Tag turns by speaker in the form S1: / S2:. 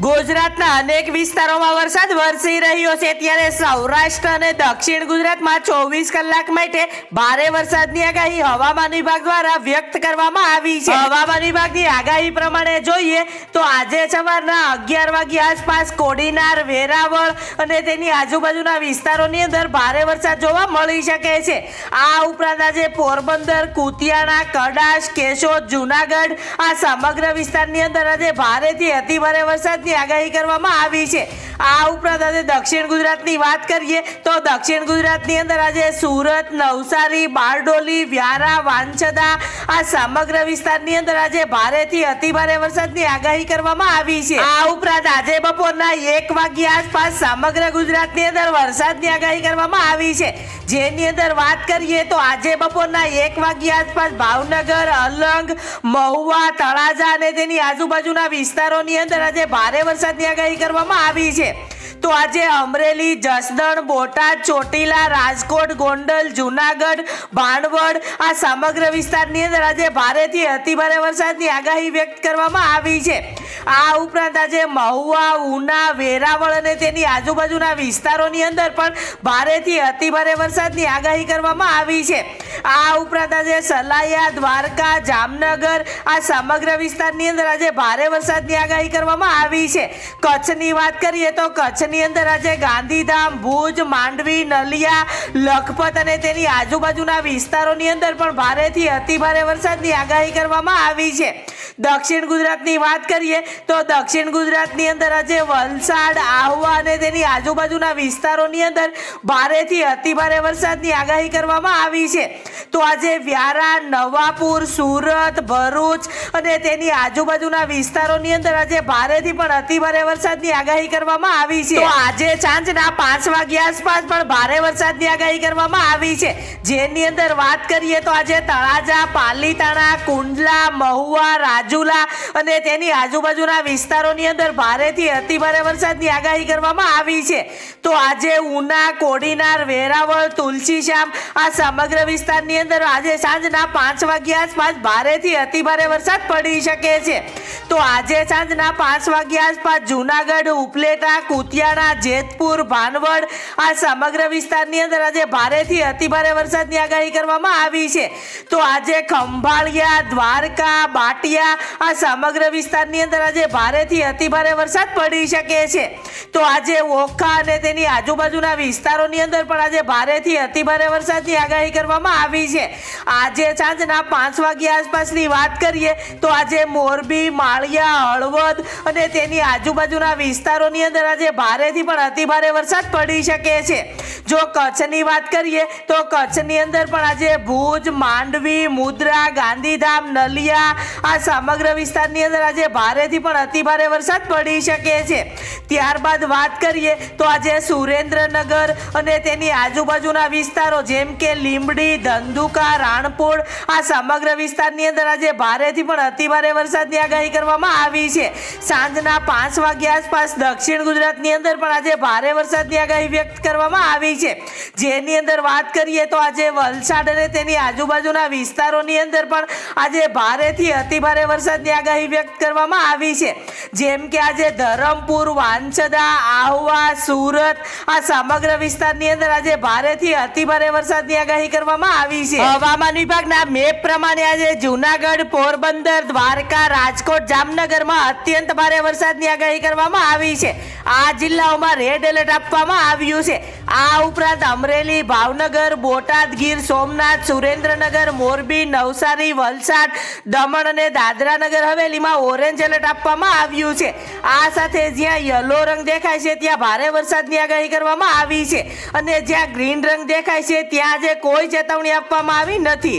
S1: ગુજરાતના અનેક વિસ્તારોમાં વરસાદ વરસી રહ્યો છે ત્યારે સૌરાષ્ટ્ર અને દક્ષિણ ગુજરાતમાં 24 કલાક માટે ભારે વરસાદની આગાહી હવામાન વિભાગ દ્વારા વ્યક્ત કરવામાં આવી છે। હવામાન વિભાગની આગાહી પ્રમાણે જોઈએ તો આજે સવારના 11 વાગ્યા આસપાસ કોડીનાર, વેરાવળ અને તેની આજુબાજુના વિસ્તારોની અંદર ભારે વરસાદ જોવા મળી શકે છે। આ ઉપરાંત આજે પોરબંદર, કુતિયાણા, કડાશ, કેશોદ, જુનાગઢ આ સમગ્ર વિસ્તારની અંદર આજે ભારેથી અતિભારે વરસાદ આગાહી કરવામાં આવી છે। આ ઉપરાંત આજે દક્ષિણ ગુજરાતની વાત કરીએ તો દક્ષિણ ગુજરાતની અંદર આજે સુરત, નવસારી, બારડોલી, વ્યારા, વાંછદા આ સમગ્ર વિસ્તારની અંદર આજે ભારેથી અતિભારે વરસાદની આગાહી કરવામાં આવી છે। આ ઉપરાંત આજે બપોરના 1 વાગ્યા આસપાસ સમગ્ર ગુજરાતની અંદર વરસાદની આગાહી કરવામાં આવી છે। જેની અંદર વાત કરીએ તો આજે બપોરના 1 વાગ્યા આસપાસ ભાવનગર, અલંગ, મહુવા, તળાજા અને તેની આજુબાજુના વિસ્તારોની અંદર આજે ભારે વરસાદની આગાહી કરવામાં આવી છે। તો આજે અમરેલી, જસદણ, બોટાદ, ચોટીલા, રાજકોટ, ગોંડલ, જુનાગઢ, ભાણવડ આ સમગ્ર વિસ્તારની અંદર આજે ભારેથી અતિભારે વરસાદની આગાહી વ્યક્ત કરવામાં આવી છે। આ ઉપરાંત આજે મહુવા, ઉના, વેરાવળ અને તેની આજુબાજુના વિસ્તારોની અંદર પણ ભારેથી અતિભારે વરસાદની આગાહી કરવામાં આવી છે। આ ઉપરાંત આજે સલાયા, દ્વારકા, જામનગર આ સમગ્ર વિસ્તારની અંદર આજે ભારે વરસાદની આગાહી કરવામાં આવી છે। કચ્છની વાત કરીએ તો કચ્છની અંદર આજે ગાંધીધામ, ભુજ, માંડવી, નલિયા, લખપત અને તેની આજુબાજુના વિસ્તારોની અંદર પણ ભારેથી અતિભારે વરસાદની આગાહી કરવામાં આવી છે। દક્ષિણ ગુજરાતની વાત કરીએ તો દક્ષિણ ગુજરાતની અંદર આજે વલસાડ, આહવા અને તેની આજુબાજુના વિસ્તારોની અંદર ભારેથી અતિભારે વરસાદની આગાહી કરવામાં આવી છે। તો આજે વ્યારા, નવાપુર, સુરત, ભરૂચ અને તેની આજુબાજુના વિસ્તારોની અંદર આજે ભારેથી પણ અતિભારે વરસાદની આગાહી કરવામાં આવી છે। તો આજે સાંજના 5 વાગ્યા આસપાસ પણ ભારે વરસાદની આગાહી કરવામાં આવી છે। જેની અંદર વાત કરીએ તો આજે તળાજા, પાલીતાણા, કુંડલા, મહુવા, રાજુલા અને તેની આજુબાજુના વિસ્તારોની અંદર ભારેથી અતિભારે વરસાદની આગાહી કરવામાં આવી છે। તો આજે ઉના, કોડીનાર, વેરાવળ, તુલસીશ્યામ આ સમગ્ર વિસ્તારની અંદર આજે સાંજના 5 વાગ્યા આસપાસ ભારેથી અતિભારે વરસાદ પડી શકે છે। તો આજે સાંજના 5 વાગ્યા આસપાસ જુનાગઢ, ઉપલેટા, કુતિયાણા, જેતપુર, ભાનવડ આ સમગ્ર વિસ્તારની અંદર આજે ભારેથી અતિભારે વરસાદની આગાહી કરવામાં આવી છે। તો આજે ખંભાળિયા, દ્વારકા, બાટિયા આ સમગ્ર વિસ્તારની અંદર આજે ભારેથી અતિભારે વરસાદ પડી શકે છે। તો આજે ઓખા અને તેની આજુબાજુના વિસ્તારોની અંદર પણ આજે ભારેથી અતિભારે વરસાદની આગાહી કરવામાં આવી છે। આજે સાંજના 5 વાગ્યા આસપાસની વાત કરીએ તો આજે મોરબી, માળિયા, હળવદ અને તેની આજુબાજુના વિસ્તારોની અંદર આજે ભારેથી પણ અતિભારે વરસાદ પડી શકે છે। જો કચ્છની વાત કરીએ તો કચ્છની અંદર પણ આજે ભુજ, માંડવી, મુદ્રા, ગાંધીધામ, નલિયા આ સમગ્ર વિસ્તારની અંદર આજે ભારેથી પણ અતિભારે વરસાદ પડી શકે છે। ત્યારબાદ વાત કરીએ તો આજે સુરેન્દ્રનગર અને તેની આજુબાજુના વિસ્તારો જેમ કે લીંબડી, ધંધુકા, રાણપુર આ સમગ્ર વિસ્તારની અંદર આજે ભારેથી પણ અતિભારે વરસાદની આગાહી કરવામાં આવી છે। સાંજના 5 વાગ્યા આસપાસ દક્ષિણ ગુજરાતની અંદર પણ આજે ભારે વરસાદની આગાહી વ્યક્ત કરવામાં આવી છે। જેની અંદર વાત કરીએ તો આજે વલસાડ અને તેની આજુબાજુના વિસ્તારોની અંદર પણ આજે ભારેથી અતિભારે વરસાદની આગાહી વ્યક્ત કરવામાં આવી છે। જેમ કે આજે ધરમપુર, વાંછદા, આહવા, સુરત આ સમગ્ર વિસ્તારની અંદર આજે ભારેથી અતિભારે વરસાદની આગાહી કરવામાં આવી છે। હવામાન વિભાગના મેપ પ્રમાણે આજે જુનાગઢ, પોરબંદર, દ્વારકા, રાજકોટ, જામનગરમાં અત્યંત ભારે વરસાદની આગાહી કરવામાં આવી છે। આ જિલ્લાઓમાં રેડ એલર્ટ આપવામાં આવ્યું છે। આ ઉપરાંત અમરેલી, ભાવનગર, બોટાદ, ગીર સોમનાથ, સુરેન્દ્રનગર, મોરબી, નવસારી, વલસાડ, દમણ અને દાદરા નગર હવેલીમાં ઓરેન્જ એલર્ટ આપવામાં આવ્યું છે। આ સાથે જ્યાં યલો રંગ દેખાય છે ત્યાં ભારે વરસાદની આગાહી કરવામાં આવી છે અને જ્યાં ગ્રીન રંગ દેખાય છે ત્યાં આજે કોઈ ચેતવણી આપવામાં આવી નથી।